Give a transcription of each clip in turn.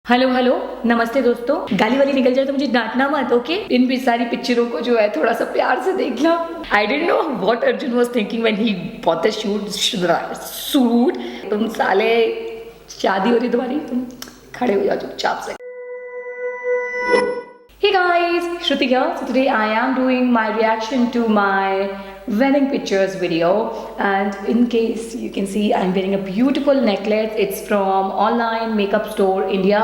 Hello hello नमस्ते दोस्तों। गाली वाली निकल जाए तो मुझे डांटना मत, ओके। इन भी सारी पिक्चरों को जो है थोड़ा सा प्यार से देखना। I don't know what Arjun was thinking when he bought the suit. तुम साले, शादी हो रही तुम्हारी, तुम खड़े हो जाओ चुपचाप से। Hey guys, Shruti here. So today I am doing my reaction to my wedding pictures video, and in case you can see I'm wearing a beautiful necklace. It's from online makeup store India.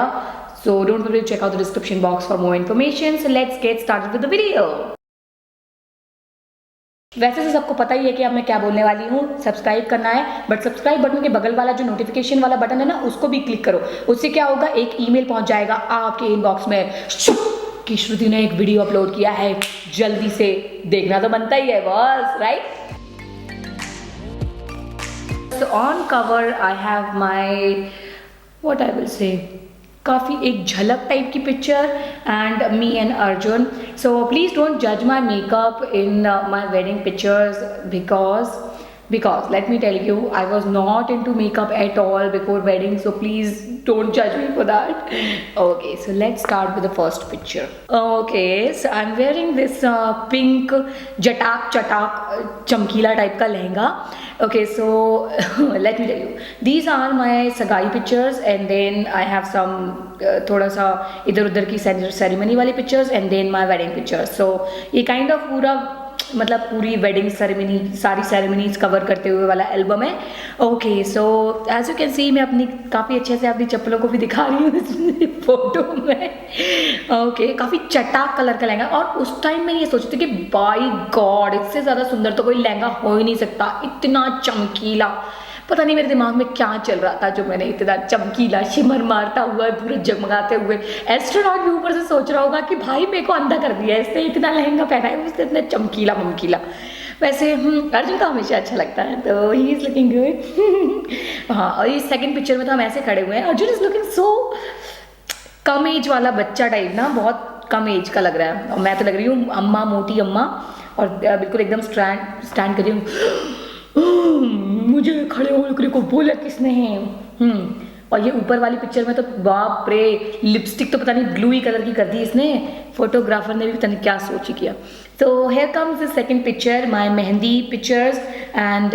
So don't forget to check out the description box for more information. So let's get started with the video. वैसे तो सबको पता ही है कि अब मैं क्या बोलने वाली हूँ। सब्सक्राइब करना है, बट सब्सक्राइब बटन के बगल वाला जो नोटिफिकेशन वाला बटन है ना, उसको भी क्लिक करो। उससे क्या होगा, एक ईमेल पहुंच जाएगा आपके इनबॉक्स में कि श्रुति ने एक वीडियो अपलोड किया है, जल्दी से देखना तो बनता ही है boss, right. So on cover I have my, what I will say, काफ़ी एक झलक टाइप की picture and me and Arjun. So please don't जज my makeup in my wedding pictures because let me tell you, I was not into makeup at all before wedding, so please don't judge me for that. Okay, so let's start with the first picture. Okay, so I'm wearing this pink jatak chamkila type ka lehenga. Okay, so let me tell you, these are my sagai pictures, and then I have some थोड़ा सा इधर उधर की ceremony वाली pictures, and then my wedding pictures. So ये kind of पूरा, मतलब पूरी वेडिंग सेरेमनी, सारी सेरेमनीज कवर करते हुए वाला एल्बम है। Okay, so as you can see मैं अपनी काफ़ी अच्छे से अपनी चप्पलों को भी दिखा रही हूँ इस फोटो में। ओके, काफ़ी चटाक कलर का लहंगा, और उस टाइम मैं ये सोचती थी कि बाय गॉड, इससे ज़्यादा सुंदर तो कोई लहंगा हो ही नहीं सकता, इतना चमकीला। पता नहीं मेरे दिमाग में क्या चल रहा था जो मैंने इतना चमकीला शिमर मारता हुआ पूरे जगमगाते हुए, एस्ट्रोनॉट भी ऊपर से सोच रहा होगा कि भाई मेरे को अंधा कर दिया इसने, इतना लहंगा पहना है उसने, इतना चमकीला ममकीला। वैसे अर्जुन का हमेशा अच्छा लगता है, तो ही इज़ लुकिंग गुड। हाँ, और इस सेकंड पिक्चर में तो हम ऐसे खड़े हुए हैं, अर्जुन इज़ लुकिंग सो कम एज वाला बच्चा टाइप ना, बहुत कम एज का लग रहा है। और मैं तो लग रही हूँ अम्मा, मोटी अम्मा, और बिल्कुल एकदम स्टैंड कर रही हूँ। मुझे खड़े होने को बोला किसने है। और ये ऊपर वाली पिक्चर में तो बाप रे, लिपस्टिक तो पता नहीं ब्लू ही कलर की कर दी इसने, फोटोग्राफर ने भी पता नहीं क्या सोच किया। तो here comes the second picture, my mehndi pictures, and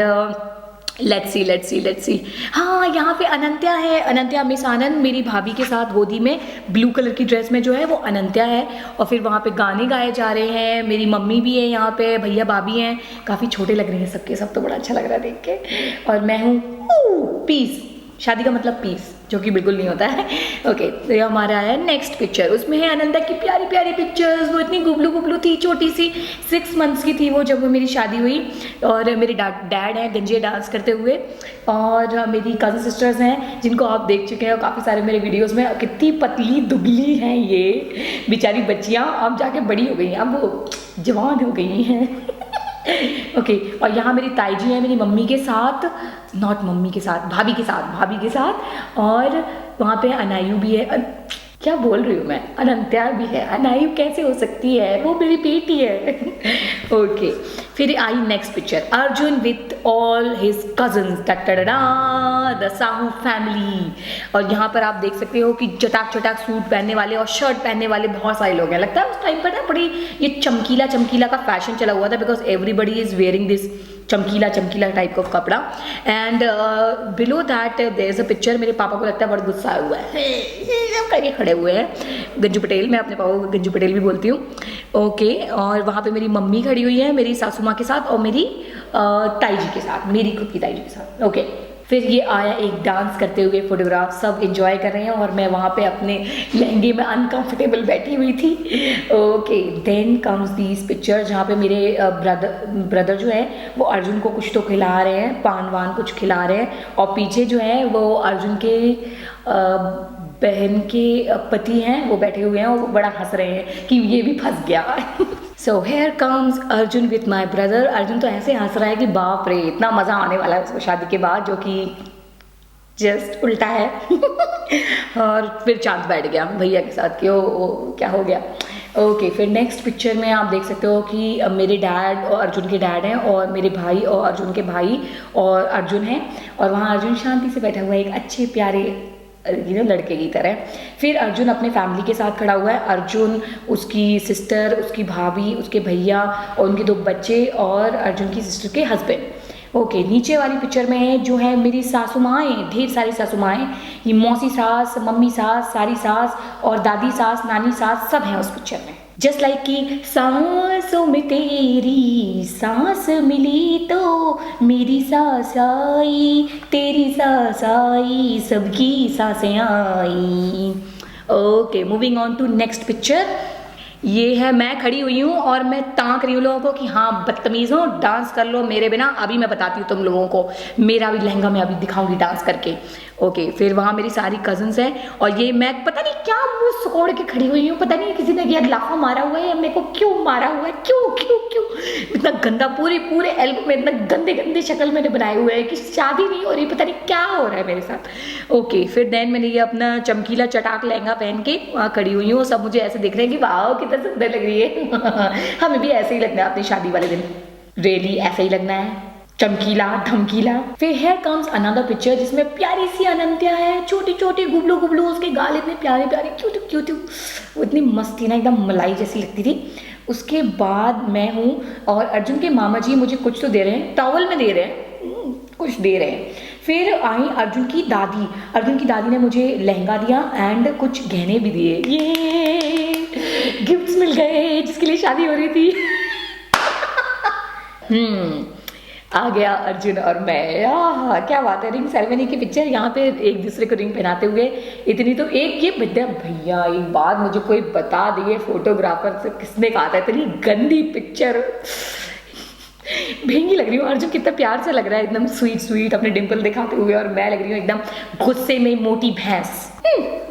let's see. हाँ, यहाँ पे अनंत्या है, अनंत्या मिस आनंद, मेरी भाभी के साथ गोदी में ब्लू कलर की ड्रेस में जो है वो अनंत्या है। और फिर वहाँ पे गाने गाए जा रहे हैं, मेरी मम्मी भी है यहाँ पे, भैया भाभी हैं, काफ़ी छोटे लग रहे हैं सबके सब, तो बड़ा अच्छा लग रहा है देख के। और मैं हूँ पीस, शादी का मतलब पीस, जो कि बिल्कुल नहीं होता है। ओके, तो ये हमारा है नेक्स्ट पिक्चर, उसमें है अनंता की प्यारी प्यारी पिक्चर्स। वो इतनी गुबलू थी, छोटी सी, 6 मंथ्स की थी वो जब वो मेरी शादी हुई। और मेरे डैड हैं गंजे डांस करते हुए, और मेरी कज़न सिस्टर्स हैं जिनको आप देख चुके हैं काफ़ी सारे मेरे वीडियोज़ में। कितनी पतली दुबली हैं ये बेचारी बच्चियाँ, अब जाके बड़ी हो गई हैं, अब वो जवान हो गई हैं। ओके, और यहाँ मेरी ताई जी है मेरी मम्मी के साथ, नॉट मम्मी के साथ, भाभी के साथ। और वहाँ पे अनायु भी है, क्या बोल रही हूँ मैं, अनंत्या भी है, अनायु कैसे हो सकती है, वो मेरी बेटी है। ओके, फिर आई next picture, Arjun with all his cousins, the Sahu family. और यहाँ पर आप देख सकते हो कि चटाक सूट पहनने वाले और शर्ट पहनने वाले बहुत सारे लोग हैं। लगता है उस टाइम पर ना बड़ी ये चमकीला का फैशन चला हुआ था, because everybody is wearing this चमकीला टाइप ऑफ कपड़ा। And below that there is a picture, मेरे पापा को लगता है बहुत गुस्सा हुआ है, करके खड़े हुए हैं, गंजू पटेल, मैं अपने पापा को गंजू पटेल भी बोलती हूँ। ओके, और वहाँ पे मेरी मम्मी खड़ी हुई है मेरी सासू माँ के साथ, और मेरी ताई जी के साथ, मेरी खुद की ताई जी के साथ। ओके, फिर ये आया एक डांस करते हुए फोटोग्राफ, सब एंजॉय कर रहे हैं, और मैं वहाँ पे अपने लहंगे में अनकंफर्टेबल बैठी हुई थी। Okay, then comes these picture, जहाँ पे मेरे ब्रदर जो है वो अर्जुन को कुछ तो खिला रहे हैं, पान वान कुछ खिला रहे हैं, और पीछे जो है वो अर्जुन के बहन के पति हैं, वो बैठे हुए हैं, और वो बड़ा हंस रहे हैं कि ये भी फंस गया। So here comes Arjun with my brother. Arjun तो ऐसे हंस रहा है कि बाप रे, इतना मज़ा आने वाला है उसको शादी के बाद, जो कि जस्ट उल्टा है। और फिर चांद बैठ गया भैया के साथ कि ओ क्या हो गया। ओके, फिर नेक्स्ट पिक्चर में आप देख सकते हो कि मेरे डैड और अर्जुन के डैड हैं, और मेरे भाई और अर्जुन के भाई और अर्जुन हैं, और वहाँ अर्जुन शांति से बैठा हुआ है एक अच्छे प्यारे लड़के की तरह। फिर अर्जुन अपने फैमिली के साथ खड़ा हुआ है, अर्जुन, उसकी सिस्टर, उसकी भाभी, उसके भैया और उनके 2 बच्चे और अर्जुन की सिस्टर के हस्बैंड। ओके, नीचे वाली पिक्चर में जो है मेरी सासू माएँ, ढेर सारी सासू माएँ, ये मौसी सास, मम्मी सास, सारी सास और दादी सास, नानी सास, सब हैं उस पिक्चर में। जस्ट लाइक कि सांसों में तेरी सांस मिली तो मेरी सांस आई, तेरी सांस आई, सबकी सांसें आई। Okay, moving on to next picture. ये है मैं खड़ी हुई हूँ और मैं ताक रही हूँ लोगों को कि हाँ बदतमीज हो, डांस कर लो मेरे बिना। अभी मैं बताती हूँ तुम लोगों को, मेरा भी लहंगा मैं अभी दिखाऊंगी डांस करके। ओके, फिर वहाँ मेरी सारी कजन्स हैं और ये मैं पता नहीं क्या मुंह सिकोड़ के खड़ी हुई हूँ, पता नहीं किसी ने ये लाफा मारा हुआ है या मेरे को क्यों मारा हुआ है, क्यों क्यों क्यों इतना गंदा, पूरे एल्बम में इतना गंदे गंदे शक्ल मैंने बनाए हुए है कि शादी नहीं हो रही, पता नहीं क्या हो रहा है मेरे साथ। ओके, फिर देन मैंने ये अपना चमकीला चटाक लहंगा पहन के वहाँ खड़ी हुई हूँ। सब मुझे ऐसे देख रहे हैं कि वाह कितना सुंदर लग रही है। हमें भी ऐसे ही लगना है अपनी शादी वाले दिन, रियली ऐसे ही लगना है, चमकीला धमकीला। फिर हेयर कम्स अनदर पिक्चर जिसमें प्यारी सी अनंत्या है, छोटी छोटी गुबलू गुबलू, उसके गाल इतने प्यारे प्यारे, क्यूट क्यूट, वो इतनी मस्त थी ना, एकदम मलाई जैसी लगती थी। उसके बाद मैं हूँ और अर्जुन के मामा जी मुझे कुछ तो दे रहे हैं, टॉवल में दे रहे हैं, कुछ दे रहे हैं। फिर आई अर्जुन की दादी, अर्जुन की दादी ने मुझे लहंगा दिया एंड कुछ गहने भी दिए, ये गिफ्ट्स मिल गए जिसके लिए शादी हो रही थी। आ गया अर्जुन और मैं, क्या बात है। रिंग सेरेमनी की पिक्चर, यहाँ पे एक दूसरे को रिंग पहनाते हुए। इतनी तो एक ये भैया एक बात मुझे कोई बता दिए, फोटोग्राफर से किसने कहा था इतनी गंदी पिक्चर भेंगी लग रही हूँ। अर्जुन कितना प्यार से लग रहा है, एकदम स्वीट स्वीट अपने डिम्पल दिखाते हुए, और मैं लग रही हूँ एकदम गुस्से में मोटी भैंस।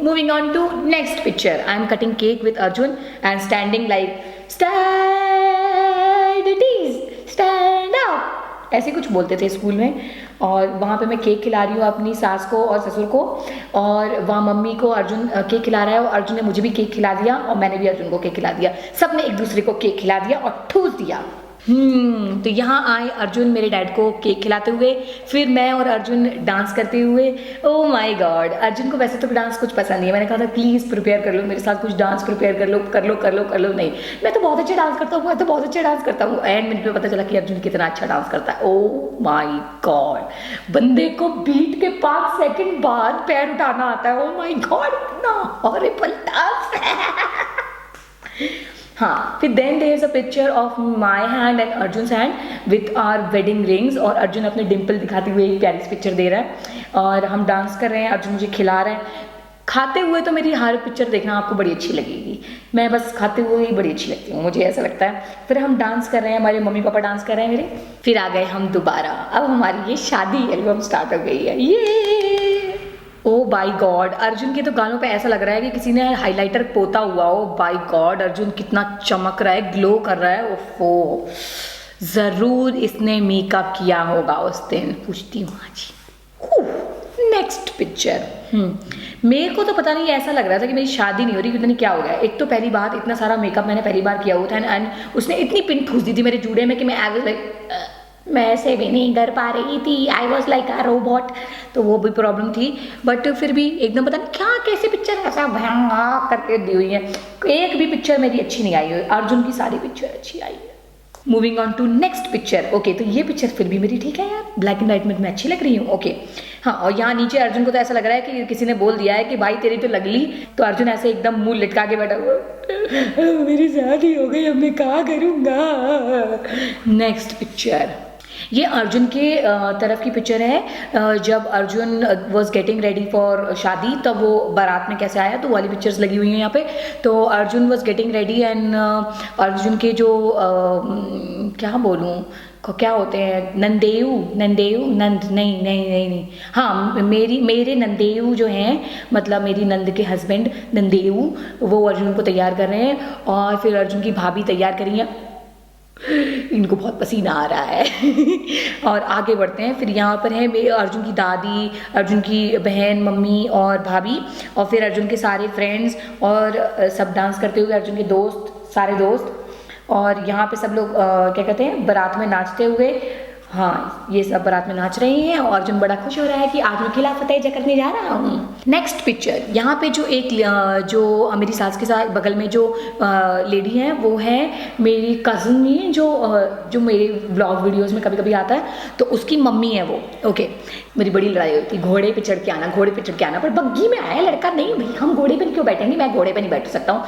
Moving on to next picture, I am cutting cake with Arjun and standing like stand up, ऐसे कुछ बोलते थे स्कूल में। और वहाँ पे मैं केक खिला रही हूँ अपनी सास को और ससुर को, और वहाँ मम्मी को अर्जुन केक खिला रहा है और अर्जुन ने मुझे भी केक खिला दिया और मैंने भी अर्जुन को केक खिला दिया। सबने एक दूसरे को केक खिला दिया और ठूस दिया। तो यहाँ आए अर्जुन मेरे डैड को केक खिलाते हुए, फिर मैं और अर्जुन डांस करते हुए। ओह माय गॉड, अर्जुन को वैसे तो डांस कुछ पसंद नहीं है, मैंने कहा था प्लीज़ प्रिपेयर कर लो मेरे साथ, कुछ डांस प्रिपेयर कर लो कर लो कर लो कर लो। नहीं, मैं तो बहुत अच्छा डांस करता हूँ, मैं तो बहुत अच्छा डांस करता हूँ। एंड मुझे पता चला कि अर्जुन कितना अच्छा डांस करता है। ओह माय गॉड, बंदे को बीट के 5 सेकंड बाद पैर उठाना आता है। ओह माय गॉड, इतना हॉरिबल डांस है। हाँ, फिर then there is a picture of my hand and Arjun hand with our wedding rings, और अर्जुन अपने डिम्पल दिखाते हुए एक प्यारी सी पिक्चर दे रहा है और हम डांस कर रहे हैं, अर्जुन मुझे खिला रहा है। खाते हुए तो मेरी हर पिक्चर देखना आपको बड़ी अच्छी लगेगी, मैं बस खाते हुए ही बड़ी अच्छी लगती हूँ, मुझे ऐसा लगता है। फिर हम डांस कर रहे हैं, हमारे मम्मी पापा डांस कर रहे हैं मेरे। फिर आ गए हम दोबारा, अब हमारी ये शादी एल्बम स्टार्ट हो गई है। ये ओ बाई गॉड, अर्जुन के तो गालों पे ऐसा लग रहा है कि किसी ने हाइलाइटर पोता हुआ। ओ बाई गॉड, अर्जुन कितना चमक रहा है, ग्लो कर रहा है। ओफो, जरूर इसने मेकअप किया होगा उस दिन, पूछती हूँ जी। नेक्स्ट पिक्चर, मेरे को तो पता नहीं, ऐसा लग रहा था कि मेरी शादी नहीं हो रही, पता नहीं क्या हो गया। एक तो पहली बात, इतना सारा मेकअप मैंने पहली बार किया हुआ था एंड उसने इतनी पिन ठूस दी थी मेरे जूड़े में कि मैं आई वाज लाइक, मैं ऐसे भी नहीं कर पा रही थी, I was like a robot, तो वो भी प्रॉब्लम थी। बट फिर भी एकदम पता नहीं क्या कैसी पिक्चर ऐसा भयानक करके दी हुई है, एक भी पिक्चर मेरी अच्छी नहीं आई है। अर्जुन की सारी पिक्चर अच्छी आई है। Moving on to next picture. Okay, तो ये पिक्चर फिर भी मेरी ठीक है यार, ब्लैक एंड व्हाइट में मैं अच्छी लग रही हूँ। ओके हाँ, और यहाँ नीचे अर्जुन को तो ऐसा लग रहा है कि किसी ने बोल दिया है कि भाई तेरी तो लगली, तो अर्जुन ऐसे एकदम मुंह लटका के बैठा हुआ, मेरी शादी हो गई, अब मैं क्या करूँगा। नेक्स्ट पिक्चर, ये अर्जुन के तरफ की पिक्चर है, जब Arjun was getting ready for शादी, तब वो बारात में कैसे आया, तो वाली पिक्चर्स लगी हुई हैं यहाँ पे। तो Arjun was getting ready and Arjun के जो क्या बोलूँ, क्या होते हैं, नंदेऊ नंद नहीं, हाँ मेरे नंदेऊ जो हैं, मतलब मेरी नंद के हस्बैंड नंदेऊ, वो अर्जुन को तैयार कर रहे हैं। और फिर अर्जुन की भाभी तैयार कर रही हैं, इनको बहुत पसीना आ रहा है। और आगे बढ़ते हैं, फिर यहाँ पर है अर्जुन की दादी, अर्जुन की बहन, मम्मी और भाभी, और फिर अर्जुन के सारे फ्रेंड्स, और सब डांस करते हुए, अर्जुन के दोस्त, सारे दोस्त, और यहाँ पे सब लोग क्या कहते हैं, बारात में नाचते हुए। हाँ, ये सब बारात में नाच रहे हैं और अर्जुन बड़ा खुश हो रहा है कि आज मैं किला फतेह करने जा रहा हूँ। नेक्स्ट पिक्चर, यहाँ पे जो एक जो मेरी सास के साथ बगल में जो लेडी है वो है मेरी कज़न ही, जो मेरे ब्लॉग वीडियोस में कभी कभी आता है, तो उसकी मम्मी है वो। ओके, मेरी बड़ी लड़ाई हुई थी, घोड़े पे चढ़ के आना, घोड़े पे चढ़ के आना, पर बग्गी में आया लड़का, नहीं भाई हम घोड़े पे क्यों बैठेंगे, मैं घोड़े पे नहीं बैठ सकता हूँ,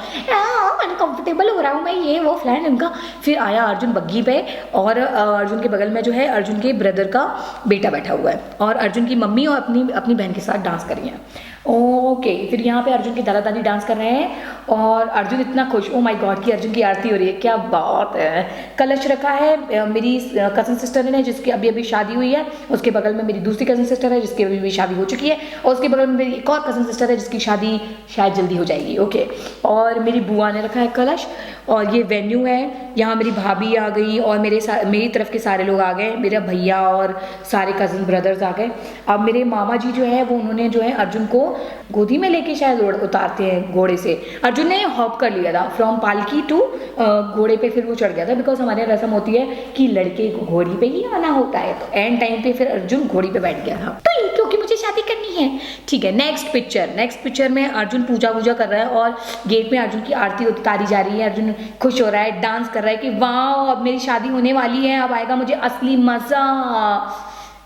अनकंफर्टेबल हो रहा हूँ मैं, ये वो फ्लैन उनका। फिर आया अर्जुन बग्गी पे और अर्जुन के बगल में जो है अर्जुन के ब्रदर का बेटा बैठा हुआ है और अर्जुन की मम्मी और अपनी बहन के साथ डांस कर रही हैं। ओके, फिर यहाँ पे अर्जुन के दादा दादी डांस कर रहे हैं और अर्जुन इतना खुश, ओ माय गॉड, कि अर्जुन की आरती हो रही है, क्या बात है। कलश रखा है, मेरी कज़न सिस्टर ने जिसकी अभी अभी शादी हुई है, उसके बगल में मेरी दूसरी कज़न सिस्टर है जिसकी अभी भी शादी हो चुकी है, और उसके बगल में मेरी एक और कज़न सिस्टर है जिसकी शादी शायद जल्दी हो जाएगी। ओके, और मेरी बुआ ने रखा है कलश, और ये वेन्यू है, यहाँ मेरी भाभी आ गई और मेरी तरफ के सारे लोग आ गए, मेरा भैया और सारे कज़न ब्रदर्स आ गए। अब मेरे मामा जी जो है वो उन्होंने जो है अर्जुन को गोदी में लेके शायद उतारते हैं घोड़े से। अर्जुन ने हॉप कर लिया था फ्रॉम पालकी टू घोड़े पे, फिर वो चढ़ गया था, बिकॉज हमारे यहाँ रस्म होती है कि लड़के को घोड़ी पे ही आना होता है, तो एंड टाइम पे फिर अर्जुन घोड़ी पे बैठ गया था, तो क्योंकि मुझे शादी करनी है। ठीक है, नेक्स्ट पिक्चर में अर्जुन पूजा कर रहा है और गेट में अर्जुन की आरती उतारी जा रही है। अर्जुन खुश हो रहा है, डांस कर रहा है कि वाह अब मेरी शादी होने वाली है, अब आएगा मुझे असली मजा।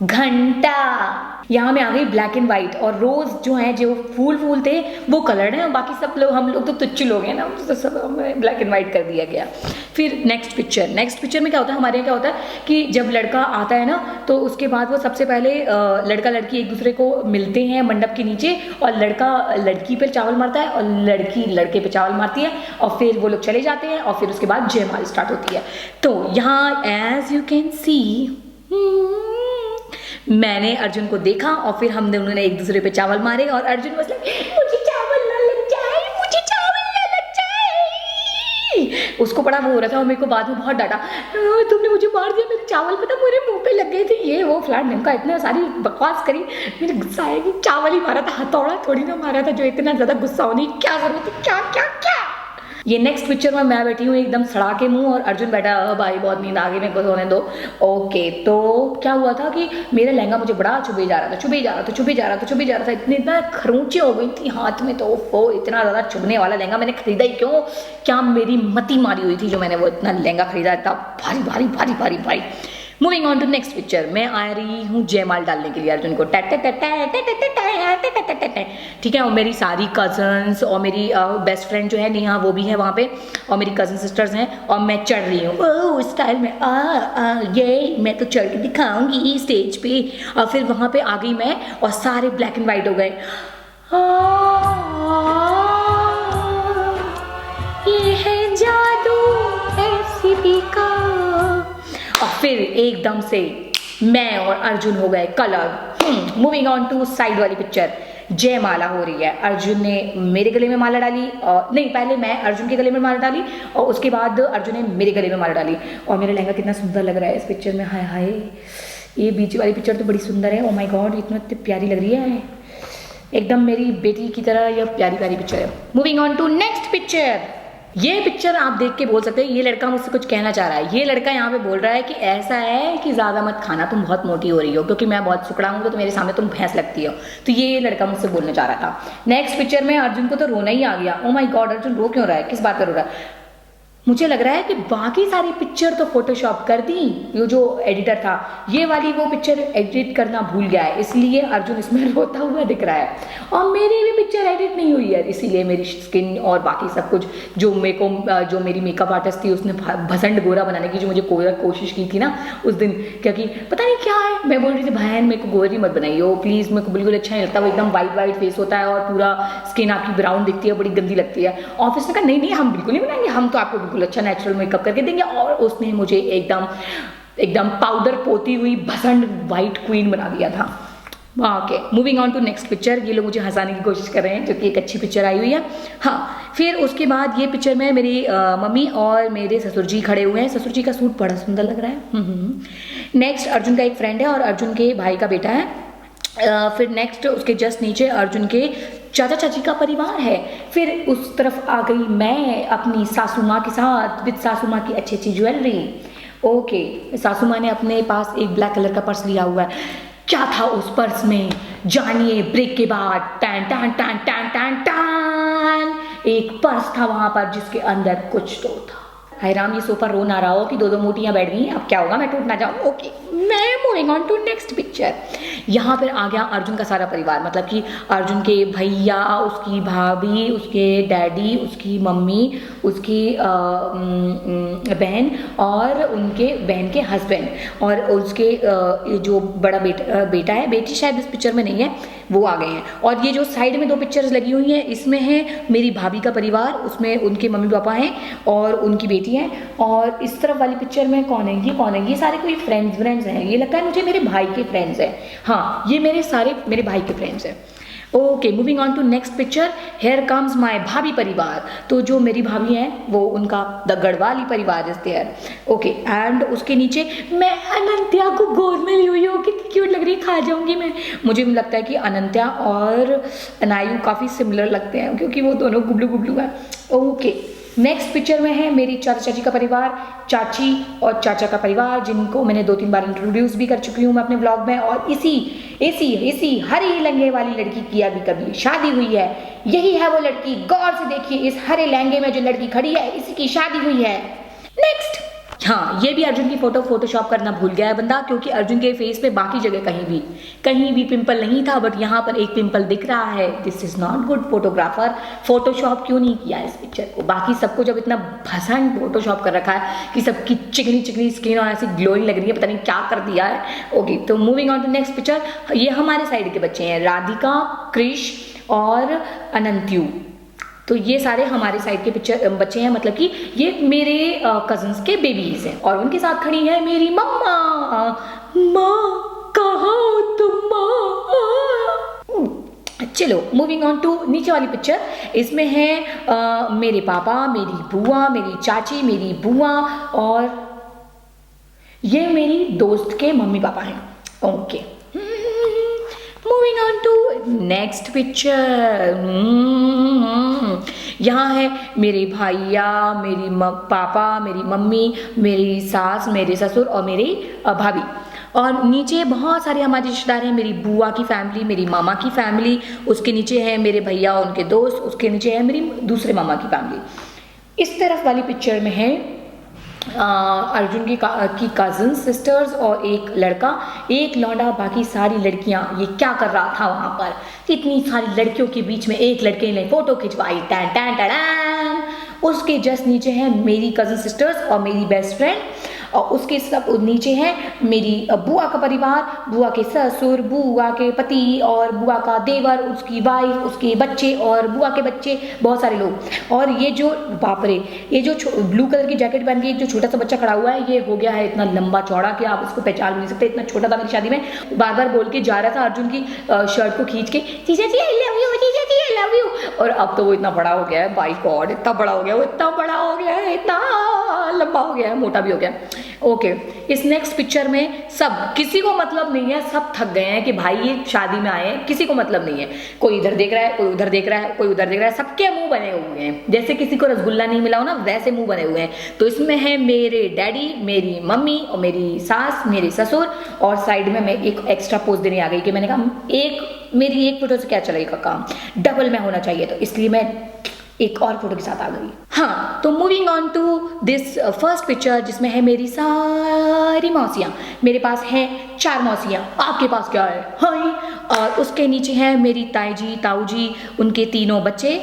घंटा, यहाँ में आ गई ब्लैक एंड व्हाइट, और रोज जो है जो फूल थे वो कलर्ड है, बाकी सब लोग, हम लोग तो तुच्छ लोग हैं ना, तो सब ब्लैक एंड व्हाइट कर दिया गया। फिर नेक्स्ट पिक्चर में क्या होता है, हमारे यहाँ क्या होता है कि जब लड़का आता है ना तो उसके बाद वो सबसे पहले लड़का लड़की एक दूसरे को मिलते हैं मंडप के नीचे, और लड़का लड़की पे चावल मारता है और लड़की लड़के पे चावल मारती है, और फिर वो लोग चले जाते हैं और फिर उसके बाद जयमाल स्टार्ट होती है। तो यहाँ एज यू कैन सी मैंने अर्जुन को देखा और फिर हम दोनों ने एक दूसरे पे चावल मारे और अर्जुन बस मुझे चावल ना लग जाए, मुझे चावल ना लग जाए। उसको बड़ा वो हो रहा था और मेरे को बाद में बहुत डांटा, तुमने मुझे मार दिया, मेरे चावल पता मेरे मुंह पे लग गए थे, ये वो फ्लैट का इतना सारी बकवास करी, मेरे गुस्सा आया कि चावल ही मारा था, हथौड़ा थोड़ी ना मारा था, जो इतना ज्यादा गुस्सा होने की क्या जरूरत है, क्या क्या क्या। ये नेक्स्ट पिक्चर में मैं बैठी हूँ एकदम सड़ा के मुंह और अर्जुन बैठा, भाई बहुत नींद आ गई, मेरे को सोने दो। ओके, तो क्या हुआ था कि मेरा लहंगा मुझे बड़ा चुभे जा रहा था, इतना खरोंचे हो गई थी हाथ में, तो वो इतना ज़्यादा चुभने वाला लहंगा मैंने खरीदा ही क्यों, क्या मेरी मती मारी हुई थी जो मैंने वो इतना लहंगा खरीदा, इतना भारी भारी भारी भारी भारी। Moving on to next picture, मैं आ रही हूँ जयमाल डालने के लिए अर्जुन को, ठीक है, और मेरी सारी कजन्स और मेरी बेस्ट फ्रेंड जो है नेहा वो भी है वहाँ पे, और मेरी कजन सिस्टर्स हैं, और मैं चढ़ रही हूँ ओह स्टाइल में, ये मैं तो चढ़ के दिखाऊंगी स्टेज पे। और फिर वहाँ पे आ गई मैं और सारे ब्लैक एंड वाइट हो गए, ये है जादू एसीपी का। और फिर एकदम से मैं और अर्जुन हो गए colour. Moving on to side वाली पिक्चर, जयमाला हो रही है, अर्जुन ने मेरे गले में माला डाली, नहीं पहले मैं अर्जुन के गले में माला डाली और उसके बाद अर्जुन ने मेरे गले में माला डाली, और मेरा लहंगा कितना सुंदर लग रहा है इस पिक्चर में, हाय हाय, ये बीच वाली पिक्चर तो बड़ी सुंदर है, ओ माय गॉड इतना प्यारी लग रही है, एकदम मेरी बेटी की तरह यह प्यारी प्यारी पिक्चर है। Moving on to next picture, ये पिक्चर आप देख के बोल सकते हैं ये लड़का मुझसे कुछ कहना चाह रहा है। ये लड़का यहाँ पे बोल रहा है कि ऐसा है कि ज़्यादा मत खाना, तुम बहुत मोटी हो रही हो, क्योंकि मैं बहुत सुकड़ा हूँ तो मेरे सामने तुम भैंस लगती हो, तो ये लड़का मुझसे बोलने चाह रहा था। नेक्स्ट पिक्चर में अर्जुन को तो रोना ही आ गया, ओ माय गॉड अर्जुन रो क्यों रहा है, किस बात पर रो रहा है। मुझे लग रहा है कि बाकी सारी पिक्चर तो फोटोशॉप कर दी, ये जो एडिटर था ये वाली वो पिक्चर एडिट करना भूल गया है, इसलिए अर्जुन इसमें रोता हुआ दिख रहा है, और मेरी भी पिक्चर एडिट नहीं हुई है, इसीलिए मेरी स्किन और बाकी सब कुछ जो मेरी मेकअप आर्टिस्ट थी उसने भसंड गोरा बनाने की जो मुझे कोशिश की थी ना उस दिन, क्योंकि पता नहीं क्या है, मैं बोल रही थी बहन मेरे को गोरी मत बनाइए प्लीज़, मेरे को बिल्कुल अच्छा नहीं लगता, वो एकदम वाइट फेस होता है और पूरा स्किन आपकी ब्राउन दिखती है, बड़ी गंदी लगती है। ऑफिस ने कहा नहीं हम बिल्कुल नहीं बनाएंगे, हम तो आपको अच्छा नेचुरल मेकअप करके देंगे, और उसने मुझे एकदम पाउडर पोती हुई भसंड वाइट क्वीन बना दिया था। Okay, moving on to next picture, ये लोग मुझे हंसाने की कोशिश कर रहे हैं जो कि एक अच्छी पिक्चर आई हुई है। हाँ, फिर उसके बाद ये पिक्चर में मेरी मम्मी और मेरे ससुर जी खड़े हुए हैं, ससुर जी का सूट बड़ा सुंदर लग रहा है। नेक्स्ट अर्जुन का एक फ्रेंड है और अर्जुन के भाई का बेटा है। फिर नेक्स्ट उसके जस्ट नीचे अर्जुन के चाचा चाची का परिवार है। फिर उस तरफ आ गई मैं अपनी सासू माँ के साथ, विद सासू माँ की अच्छी अच्छी ज्वेलरी। ओके, सासू माँ ने अपने पास एक ब्लैक कलर का पर्स लिया हुआ है। क्या था उस पर्स में, जानिए ब्रेक के बाद। टैन टैन टैन टैन टैन टैन, एक पर्स था वहां पर जिसके अंदर कुछ तो था। हाय राम, ये सोफा रो ना रहा हो कि दो दो मोटियां बैठ गई, अब क्या होगा, मैं टूट ना जाऊँ। ओके, मैं moving on to next picture. यहाँ पर आ गया अर्जुन का सारा परिवार, मतलब कि अर्जुन के भैया, उसकी भाभी, उसके डैडी, उसकी मम्मी, उसकी बहन और उनके बहन के हस्बैंड और उसके जो बड़ा बेटा है, बेटी शायद इस पिक्चर में नहीं है, वो आ गए हैं। और ये जो साइड में दो पिक्चर्स लगी हुई हैं, इसमें है मेरी भाभी का परिवार, उसमें उनके मम्मी पापा हैं और उनकी बेटी है। और इस तरफ वाली पिक्चर में कौन है, ये कौन है, ये सारे कोई फ्रेंड्स हैं, ये लगता है मुझे मेरे भाई के फ्रेंड्स हैं। हाँ, ये मेरे भाई के फ्रेंड्स हैं। Okay, moving on to next picture. Here comes my भाभी परिवार। तो जो मेरी भाभी हैं वो उनका द गढ़वाली परिवार इज देयर। ओके, एंड उसके नीचे मैं अनंत्या को गोद में ली हुई हूँ, कितनी क्यूट लग रही है, खा जाऊंगी मैं। मुझे भी लगता है कि अनंत्या और अनायु काफ़ी सिमिलर लगते हैं क्योंकि वो दोनों गुबलू गुबलू हैं। ओके, नेक्स्ट पिक्चर में है मेरी चाचा चाची का परिवार, चाची और चाचा का परिवार, जिनको मैंने 2-3 बार इंट्रोड्यूस भी कर चुकी हूँ मैं अपने ब्लॉग में। और इसी हरे लहंगे वाली लड़की की अभी कभी शादी हुई है। यही है वो लड़की, गौर से देखिए, इस हरे लहंगे में जो लड़की खड़ी है इसी की शादी हुई है। नेक्स्ट, हाँ, ये भी अर्जुन की फोटोशॉप करना भूल गया है बंदा, क्योंकि अर्जुन के फेस पे बाकी जगह कहीं भी पिंपल नहीं था, बट यहाँ पर एक पिंपल दिख रहा है। This is not good photographer, Photoshop क्यों नहीं किया इस पिक्चर को। बाकी सबको जब इतना भसान फोटोशॉप कर रखा है कि सबकी चिकनी स्किन और ऐसी ग्लोइंग लग रही है, पता नहीं क्या कर दिया है। ओके, तो moving on to next picture. ये हमारे साइड के बच्चे हैं, राधिका, क्रिश और अनंत्यू। तो ये सारे हमारे साइड के बच्चे हैं, मतलब कि ये मेरे कजन्स के बेबीज हैं। और उनके साथ खड़ी है मेरी मम्मा। माँ कहाँ हो तुम माँ। चलो, मूविंग ऑन टू नीचे वाली पिक्चर। इसमें है मेरे पापा, मेरी बुआ, मेरी चाची, मेरी बुआ और ये मेरी दोस्त के मम्मी पापा हैं। Okay, moving on to next picture. यहाँ है मेरे भैया, मेरी पापा, मेरी मम्मी, मेरी सास, मेरे ससुर और मेरी भाभी। और नीचे बहुत सारे हमारे रिश्तेदार हैं, मेरी बुआ की फैमिली, मेरी मामा की फैमिली, उसके नीचे है मेरे भैया और उनके दोस्त, उसके नीचे है मेरी दूसरे मामा की फैमिली। इस तरफ वाली पिक्चर में है अर्जुन की कजन सिस्टर्स और एक लड़का, एक लौंडा, बाकी सारी लड़कियां। ये क्या कर रहा था वहां पर, इतनी सारी लड़कियों के बीच में एक लड़के ने फोटो खिंचवाई। टैन टैन टैन। उसके जस्ट नीचे है मेरी कजन सिस्टर्स और मेरी बेस्ट फ्रेंड, और उसके सब नीचे है मेरी बुआ का परिवार, बुआ के ससुर, बुआ के पति और बुआ का देवर, उसकी वाइफ, उसके बच्चे और बुआ के बच्चे, बहुत सारे लोग। और ये जो बाप रे, ये जो ब्लू कलर की जैकेट पहन के जो छोटा सा बच्चा खड़ा हुआ है, ये हो गया है इतना लंबा चौड़ा कि आप इसको पहचान नहीं सकते। इतना छोटा था मेरी शादी में, बार बार बोल के जा रहा था अर्जुन की शर्ट को खींच के, जीजा जी आई लव यू, जीजा जी आई लव यू। और अब तो वो इतना बड़ा हो गया है, बाय गॉड, इतना बड़ा हो गया, वो इतना बड़ा हो गया है, इतना लंबा हो गया है, मोटा भी हो गया। ओके, इस नेक्स्ट पिक्चर में सब, किसी को मतलब नहीं है, सब थक गए हैं कि भाई ये शादी में आए हैं, किसी को मतलब नहीं है। कोई इधर देख रहा है, कोई उधर देख रहा है, कोई उधर देख रहा है, सबके मुंह बने हुए हैं, जैसे किसी को रसगुल्ला नहीं मिला हो ना, वैसे मुंह बने हुए हैं। तो इसमें है मेरे डैडी, मेरी मम्मी और मेरी सास, मेरे ससुर। और साइड में मैं एक एक्स्ट्रा पोज देने आ गई कि मैंने कहा मेरी एक फोटो से क्या चलेगा काम, डबल में होना चाहिए, तो इसलिए मैं एक और फोटो के साथ आ गई। हाँ, तो moving on to this first picture, जिसमें है मेरी सारी मौसियाँ। मेरे पास है 4 मौसियाँ, आपके पास क्या है? हाय। और उसके नीचे है मेरी ताई जी, ताऊ जी, उनके 3 बच्चे।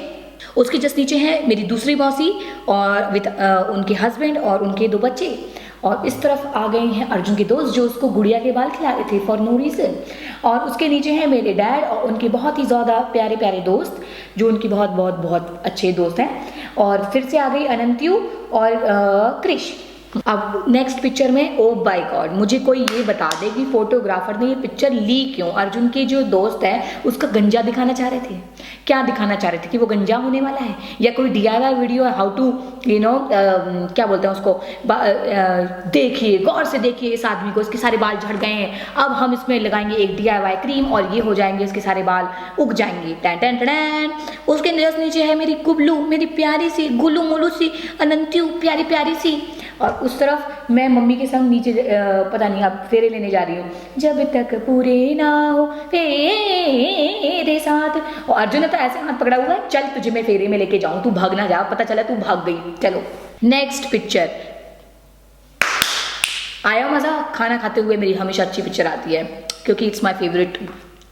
उसके जस्ट नीचे है मेरी दूसरी मौसी और विद उनके हस्बैंड और उनके 2 बच्चे। और इस तरफ आ गए हैं अर्जुन के दोस्त, जो उसको गुड़िया के बाल खिला रहे थे फॉर नो रीज़न। और उसके नीचे हैं मेरे डैड और उनके बहुत ही ज़्यादा प्यारे प्यारे दोस्त, जो उनकी बहुत बहुत बहुत अच्छे दोस्त हैं। और फिर से आ गई अनंत्यू और क्रिश। अब नेक्स्ट पिक्चर में, ओ बाय गॉड, मुझे कोई ये बता दे कि फोटोग्राफर ने ये पिक्चर ली क्यों। अर्जुन के जो दोस्त है उसका गंजा दिखाना चाह रहे थे, क्या दिखाना चाह रहे थे कि वो गंजा होने वाला है, या कोई DIY वीडियो है, हाउ टू क्या बोलते हैं उसको, देखिए गौर से देखिए इस आदमी को, इसके सारे बाल झड़ गए हैं, अब हम इसमें लगाएंगे एक DIY क्रीम और ये हो जाएंगे, इसके सारे बाल उग जाएंगे। टैन टैन टैन। उसके जस्ट नीचे है मेरी गुबलू, मेरी प्यारी सी गुलू मुलू सी अनंत्यू, प्यारी प्यारी सी। और उस तरफ मैं मम्मी के संग नीचे पता नहीं अब फेरे लेने जा रही हूँ। जब तक पूरे ना हो फेरे साथ, और अर्जुन ने तो ऐसे हाथ पकड़ा हुआ है, चल तुझे मैं फेरे में लेके जाऊं, तू भाग ना जा, पता चला तू भाग गई। चलो नेक्स्ट पिक्चर। आया मजा? खाना खाते हुए मेरी हमेशा अच्छी पिक्चर आती है क्योंकि इट्स माय फेवरेट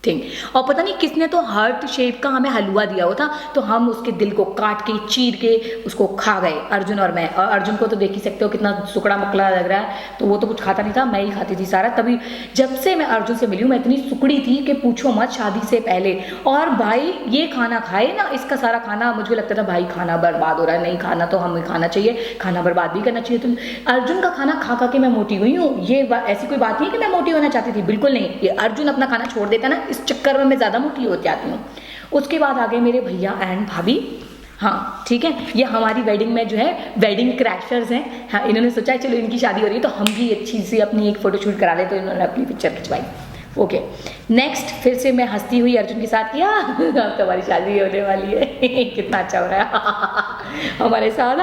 थिंग। और पता नहीं किसने तो हार्ट शेप का हमें हलवा दिया हुआ था, तो हम उसके दिल को काट के चीर के उसको खा गए, अर्जुन और मैं। और अर्जुन को तो देख ही सकते हो कितना सुकड़ा मकड़ा लग रहा है, तो वो तो कुछ खाता नहीं था, मैं ही खाती थी सारा। तभी जब से मैं अर्जुन से मिली हूँ मैं इतनी सुकड़ी थी कि पूछो मत, शादी से पहले। और भाई ये खाना खाए ना, इसका सारा खाना मुझे लगता था भाई खाना बर्बाद हो रहा है, नहीं खाना तो हमें खाना चाहिए, खाना बर्बाद भी करना चाहिए। तो अर्जुन का खाना खा खा के मैं मोटी हुई हूँ। ये ऐसी कोई बात नहीं है कि मैं मोटी होना चाहती थी, बिल्कुल नहीं। ये अर्जुन अपना खाना छोड़ देता ना, इस चक्कर में मैं ज़्यादा मोटी हो जाती हूँ। उसके बाद आ गए मेरे भैया एंड भाभी। हाँ ठीक है, ये हमारी वेडिंग में जो है वेडिंग क्रैशर्स हैं। हाँ, इन्होंने सोचा चलो इनकी शादी हो रही है तो हम भी अच्छी सी अपनी एक फ़ोटोशूट करा ले, तो इन्होंने अपनी पिक्चर खिंचवाई। ओके नेक्स्ट, फिर से मैं हंसती हुई अर्जुन के साथ किया अब तो हमारी शादी होने वाली है कितना अच्छा हो रहा है हमारे साथ।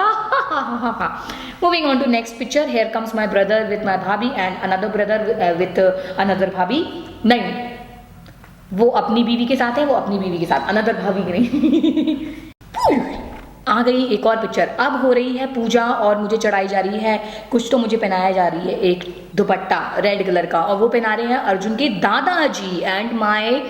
Moving on to next picture, here comes my brother with my भाभी and another brother with another भाभी। नहीं, वो अपनी बीवी के साथ है, वो अपनी बीवी के साथ, अनदर भाभी की नहीं आ गई एक और पिक्चर। अब हो रही है पूजा और मुझे चढ़ाई जा रही है, कुछ तो मुझे पहनाया जा रही है, एक दुपट्टा रेड कलर का, और वो पहना रहे हैं अर्जुन के दादाजी एंड माय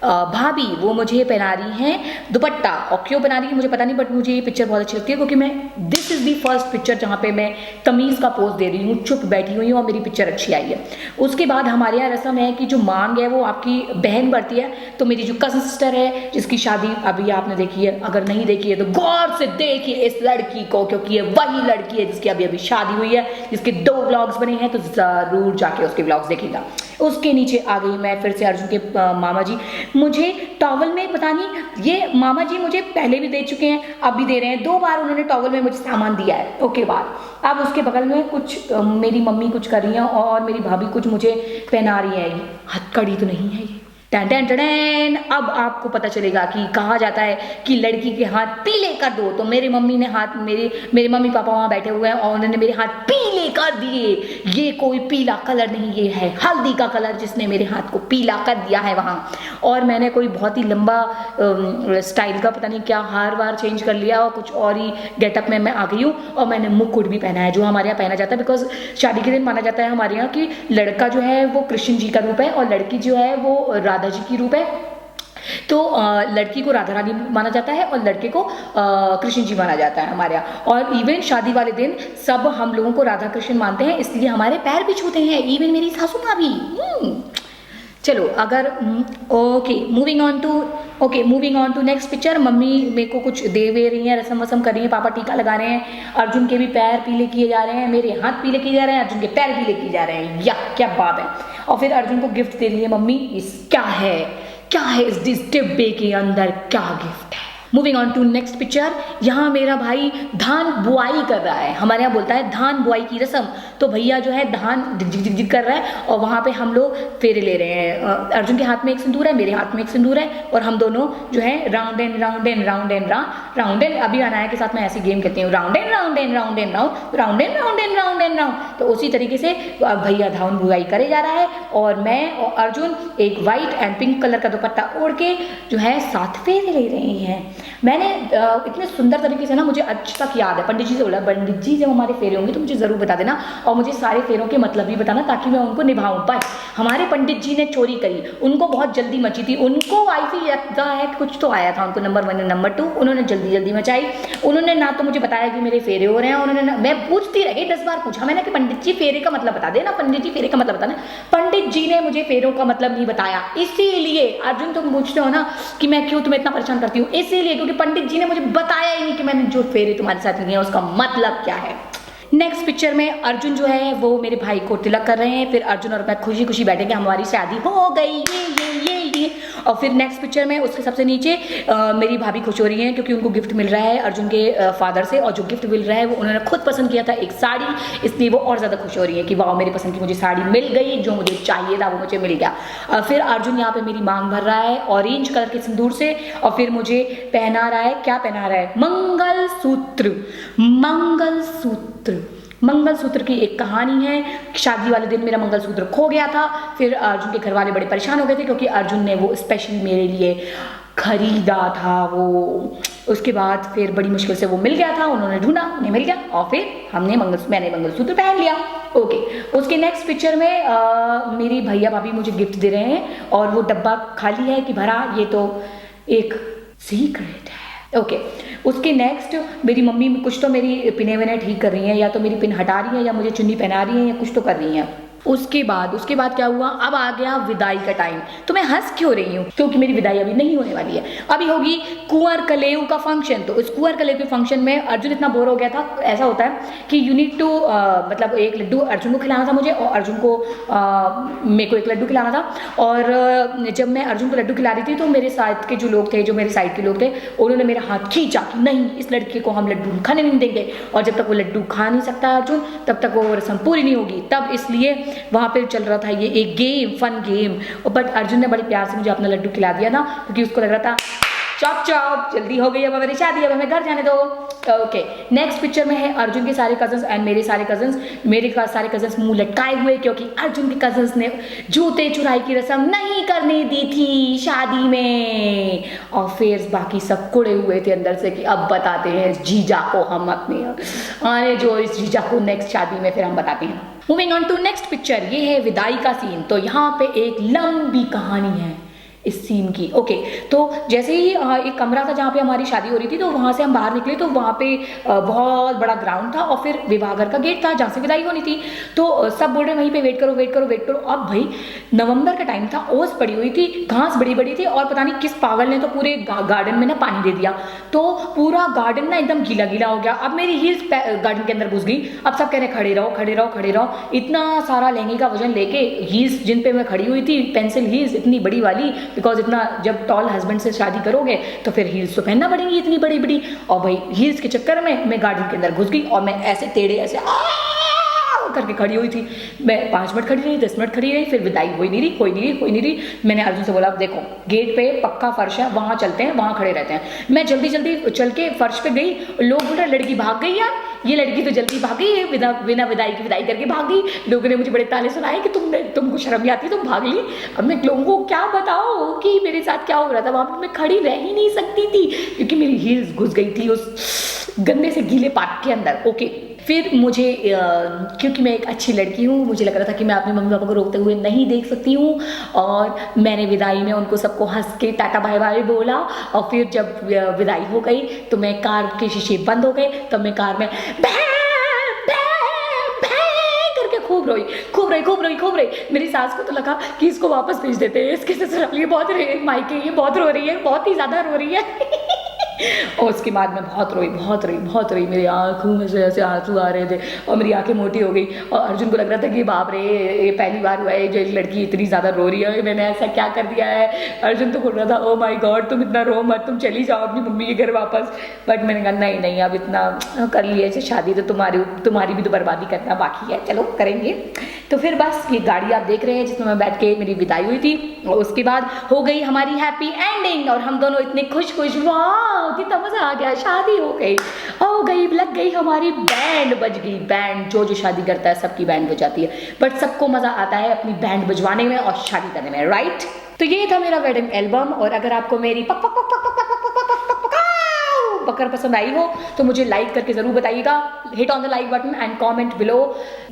भाभी, वो मुझे पहना रही हैं दुपट्टा। और क्यों पहना रही है मुझे पता नहीं, बट मुझे ये पिक्चर बहुत अच्छी लगती है क्योंकि मैं this is the first picture जहाँ पे मैं तमीज़ का पोज दे रही हूँ, चुप बैठी हुई हूँ और मेरी पिक्चर अच्छी आई है। उसके बाद हमारे यहाँ रस्म है कि जो मांग है वो आपकी बहन बढ़ती है, तो मेरी जो कजन सिस्टर है जिसकी शादी अभी आपने देखी है, अगर नहीं देखी है तो गौर से देखिए इस लड़की को, क्योंकि ये वही लड़की है जिसकी अभी अभी शादी हुई है, जिसके 2 व्लॉग्स बने हैं, तो ज़रूर जाके उसके व्लॉग्स देखिएगा। उसके नीचे आ गई मैं फिर से अर्जुन के मामा जी। मुझे टॉवल में पता नहीं, ये मामा जी मुझे पहले भी दे चुके हैं, अब भी दे रहे हैं, 2 बार उन्होंने टॉवल में मुझे सामान दिया है। ओके बात, अब उसके बगल में कुछ मेरी मम्मी कुछ कर रही हैं और मेरी भाभी कुछ मुझे पहना रही है। हथकड़ी तो नहीं है ये? टन टन टन। अब आपको पता चलेगा कि कहा जाता है कि लड़की के हाथ पीले कर दो, तो मेरी मम्मी ने हाथ, मेरे मम्मी पापा वहाँ बैठे हुए हैं और उन्होंने मेरे हाथ पीले कर दिए। ये कोई पीला कलर नहीं, ये है हल्दी का कलर जिसने मेरे हाथ को पीला कर दिया है वहाँ। और मैंने कोई बहुत ही लंबा स्टाइल का पता नहीं क्या हार वार चेंज कर लिया और कुछ और ही गेटअप में मैं आ गई हूँ। और मैंने मुकुट भी पहना है जो हमारे यहाँ पहना जाता है, बिकॉज शादी के दिन माना जाता है हमारे यहाँ कि लड़का जो है वो कृष्ण जी का रूप है और लड़की जो है वो राधा जी की रूप है। तो लड़की को राधा रानी माना जाता है और लड़के को कृष्ण जी माना जाता है हमारे यहाँ। और इवन शादी वाले दिन सब हम लोगों को राधा कृष्ण मानते हैं, इसलिए हमारे पैर भी छूते हैं, इवन मेरी सासू माँ भी। चलो अगर okay moving on to next picture. मम्मी मेरे को कुछ दे वे रही हैं, रसम वसम कर रही हैं, पापा टीका लगा रहे हैं, अर्जुन के भी पैर पीले किए जा रहे हैं, मेरे हाथ पीले किए जा रहे हैं, अर्जुन के पैर पीले किए जा रहे हैं, या क्या बात है। और फिर अर्जुन को गिफ्ट दे रही है मम्मी। इस क्या है इस डिब्बे के अंदर, क्या गिफ्ट है। Moving on to next picture. यहाँ मेरा भाई धान बुआई कर रहा है, हमारे यहाँ बोलता है धान बुआई की रस्म। तो भैया जो है धान झिक कर रहा है और वहाँ पे हम लोग फेरे ले रहे हैं। अर्जुन के हाथ में एक सिंदूर है, मेरे हाथ में एक सिंदूर है, और हम दोनों जो है राउंड एंड अभी अनाया के साथ मैं ऐसी गेम खेलती हूँ, राउंड एंड राउंड। तो उसी तरीके से भैया धान बुआई करे जा रहा है और मैं और अर्जुन एक व्हाइट एंड पिंक कलर का दुपट्टा ओढ़ के जो है 7 फेरे ले रहे हैं। मैंने इतने सुंदर तरीके से ना, मुझे आज तक याद है, पंडित जी से बोला पंडित जी जब हमारे फेरे होंगे तो मुझे ज़रूर बता देना और मुझे सारे फेरों के मतलब भी बताना ताकि मैं उनको निभाऊं। पर हमारे पंडित जी ने चोरी करी, उनको बहुत जल्दी मची थी, उनको वाईफाई लगता है कुछ तो आया था उनको, नंबर 1 नंबर 2, उन्होंने जल्दी मचाई। उन्होंने ना तो मुझे बताया कि मेरे फेरे हो रहे हैं, उन्होंने मैं पूछती रही 10 बार पूछा मैंने कि पंडित जी फेरे का मतलब बता देना, पंडित जी फेरे का मतलब बताना। पंडित जी ने मुझे फेरों का मतलब नहीं बताया। इसीलिए अर्जुन तुम पूछते हो ना कि मैं क्यों तुम्हें इतना परेशान करती हूँ, इसीलिए क्योंकि पंडित जी ने मुझे बताया ही नहीं कि मैंने जो फेरे तुम्हारे साथ लिए हैं उसका मतलब क्या है। नेक्स्ट पिक्चर में अर्जुन जो है वो मेरे भाई को तिलक कर रहे हैं, फिर अर्जुन और मैं खुशी खुशी बैठेंगे, हमारी शादी हो गई ये। और फिर नेक्स्ट पिक्चर में उसके सबसे नीचे मेरी भाभी खुश हो रही हैं क्योंकि उनको गिफ्ट मिल रहा है अर्जुन के फादर से, और जो गिफ्ट मिल रहा है वो उन्होंने खुद पसंद किया था, एक साड़ी, इसलिए वो और ज़्यादा खुश हो रही है कि वाह मेरी पसंद की मुझे साड़ी मिल गई, जो मुझे चाहिए था वो मुझे मिल गया। फिर अर्जुन यहाँ पे मेरी मांग भर रहा है ऑरेंज कलर के सिंदूर से, और फिर मुझे पहना रहा है, क्या पहना रहा है, मंगलसूत्र। मंगलसूत्र की एक कहानी है। शादी वाले दिन मेरा मंगलसूत्र खो गया था, फिर अर्जुन के घर वाले बड़े परेशान हो गए थे क्योंकि अर्जुन ने वो स्पेशली मेरे लिए खरीदा था वो। उसके बाद फिर बड़ी मुश्किल से वो मिल गया था, उन्होंने ढूंढा, उन्हें मिल गया और फिर मैंने मंगलसूत्र पहन लिया। ओके, उसके नेक्स्ट पिक्चर में मेरी भैया भाभी मुझे गिफ्ट दे रहे हैं और वो डब्बा खाली है कि भरा, ये तो एक सीक्रेट है। ओके, उसके नेक्स्ट मेरी मम्मी कुछ तो मेरी पिने विने ठीक कर रही हैं, या तो मेरी पिन हटा रही हैं या मुझे चुन्नी पहना रही हैं या कुछ तो कर रही हैं। उसके बाद क्या हुआ, अब आ गया विदाई का टाइम। तो मैं हंस क्यों रही हूँ, क्योंकि मेरी विदाई अभी नहीं होने वाली है, अभी होगी कुंवर कलेऊ का फंक्शन। तो इस कुंवर कलेऊ के फंक्शन में अर्जुन इतना बोर हो गया था। ऐसा होता है कि यू नीड टू मतलब एक लड्डू अर्जुन को खिलाना था मुझे, और अर्जुन को मेरे को एक लड्डू खिलाना था। और जब मैं अर्जुन को लड्डू खिला रही थी तो मेरे साथ के जो लोग थे, जो मेरे साइड के लोग थे, उन्होंने मेरा हाथ खींचा कि नहीं, इस लड़के को हम लड्डू खाने नहीं देंगे, और जब तक वो लड्डू खा नहीं सकता अर्जुन तब तक वो रस्म पूरी नहीं होगी। तब इसलिए वहाँ पे चल रहा था ये एक game, fun game. But Arjun ने बड़े प्यार से मुझे अपना लड्डू खिला दिया ना, क्योंकि उसको लग रहा था चॉप चॉप जल्दी हो गई, अब मेरी शादी, अब हमें घर जाने दो। ओके, नेक्स्ट पिक्चर में है अर्जुन के सारे कजन्स एंड मेरे सारे कजन्स। मेरे सारे कजन्स मुंह लटकाए हुए क्योंकि अर्जुन के कजन्स ने जूते चुराई की रस्म नहीं करने दी थी शादी में, और फिर बाकी सब कुड़े हुए थे अंदर से कि अब बताते हैं इस जीजा को हम अपने आने जो इस जीजा को नेक्स्ट शादी में फिर हम बताते हैं। Moving on to next picture, ये है विदाई का सीन। तो यहाँ पे एक लंबी कहानी है इस सीन की। ओके, तो जैसे ही एक कमरा था जहाँ पे हमारी शादी हो रही थी, तो वहाँ से हम बाहर निकले तो वहाँ पे बहुत बड़ा ग्राउंड था और फिर विवाह घर का गेट था जहाँ से विदाई होनी थी। तो सब बोल रहे वहीं पे वेट करो वेट करो वेट करो। अब भाई नवंबर का टाइम था, ओस पड़ी हुई थी, घास बड़ी बड़ी थी, और पता नहीं किस पागल ने तो पूरे गार्डन में ना पानी दे दिया, तो पूरा गार्डन ना एकदम गीला गीला हो गया। अब मेरी हील्स गार्डन के अंदर घुस गई। अब सब कह रहे खड़े रहो खड़े रहो खड़े रहो। इतना सारा लहंगे का वजन लेके हील्स जिन पे मैं खड़ी हुई थी, पेंसिल हील्स इतनी बड़ी वाली, बिकॉज इतना जब टॉल हस्बैंड से शादी करोगे तो फिर हील्स तो पहनना पड़ेंगी इतनी बड़ी बड़ी। और भाई हील्स के चक्कर में मैं गार्डन के अंदर घुस गई और मैं ऐसे टेढ़े ऐसे करके खड़ी हुई थी। मैं 5 मिनट खड़ी रही, 10 मिनट खड़ी रही, फिर विदाई कोई नहीं रही। मैंने अर्जुन से बोला देखो गेट पे पक्का फर्श है, वहां चलते हैं, वहां खड़े रहते हैं। मैं जल्दी जल्दी चल के फर्श पे गई, लोग बोल रहे लड़की भाग गई यार, ये लड़की तो जल्दी भाग गई है, बिना विदाई की विदाई करके भाग गई। लोगों ने मुझे बड़े ताले सुनाए कि तुमको शर्म नहीं आती, तुम भाग ली। अब मैं लोगों को क्या बताऊं कि मेरे साथ क्या हो रहा था। वहां पर मैं खड़ी रह ही नहीं सकती थी क्योंकि मेरी हील्स घुस गई थी उस गंदे से गीले पार्क के अंदर। ओके, फिर मुझे क्योंकि मैं एक अच्छी लड़की हूँ, मुझे लग रहा था कि मैं अपने मम्मी पापा को रोकते हुए नहीं देख सकती हूँ, और मैंने विदाई में उनको सबको हंस के टाटा बाय बाय बोला। और फिर जब विदाई हो गई तो मैं कार के शीशे बंद हो गए, तब मैं कार में करके खूब रोई। मेरी सास को तो लगा कि इसको वापस भेज देते हैं, इसके ससुराल ये बहुत मायके ये बहुत रो रही है, बहुत ही ज़्यादा रो रही है। और उसके बाद मैं बहुत रोई। मेरी आंखों में से ऐसे आंसू आ रहे थे और मेरी आंखें मोटी हो गई। और अर्जुन को लग रहा था कि बाप रे ये पहली बार हुआ है जो एक लड़की इतनी ज़्यादा रो रही है, मैंने ऐसा क्या कर दिया है। अर्जुन तो बोल रहा था ओ माय गॉड तुम इतना रो मत, तुम चली जाओ अपनी मम्मी के घर वापस। बट मैंने कहा नहीं अब इतना कर लिया ऐसे शादी, तो तुम्हारी भी तो बर्बादी करना बाकी है, चलो करेंगे। तो फिर बस ये गाड़ी आप देख रहे हैं जिसमें मैं बैठ के मेरी विदाई हुई थी, और उसके बाद हो गई हमारी हैप्पी एंडिंग और हम दोनों इतने खुश वाह कितना मजा आ गया, शादी हो गई लग गई हमारी बैंड बज गई। बैंड जो शादी करता है सबकी बैंड बजाती है, बट सबको मजा आता है अपनी बैंड बजवाने में और शादी करने में, राइट। तो ये था मेरा वेडिंग एल्बम, और अगर आपको मेरी बकर पसंद आई हो तो मुझे लाइक करके जरूर बताइएगा, hit on the like button and comment below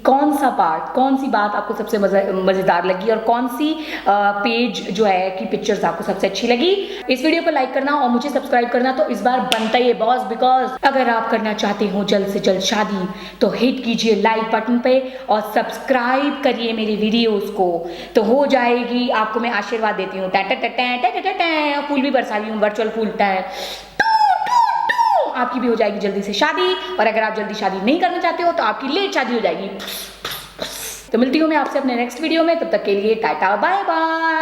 कौन सी बात आपको सबसे मजेदार लगी और कौन सी पेज जो है कि पिक्चर्स आपको सबसे अच्छी लगी। इस वीडियो को लाइक करना और मुझे सब्सक्राइब करना तो इस बार बनता ही है बॉस, बिकॉज अगर आप करना चाहते हो जल्द से जल्द शादी तो हिट कीजिए लाइक बटन पे और सब्सक्राइब करिए मेरी वीडियोस को, तो हो जाएगी। आपको मैं आशीर्वाद देती हूँ, फूल भी बरसा रही हूँ, वर्चुअल फूल आपकी भी हो जाएगी जल्दी से शादी। और अगर आप जल्दी शादी नहीं करना चाहते हो तो आपकी लेट शादी हो जाएगी। तो मिलती हूँ मैं आपसे अपने नेक्स्ट वीडियो में, तब तक के लिए टाटा बाय बाय।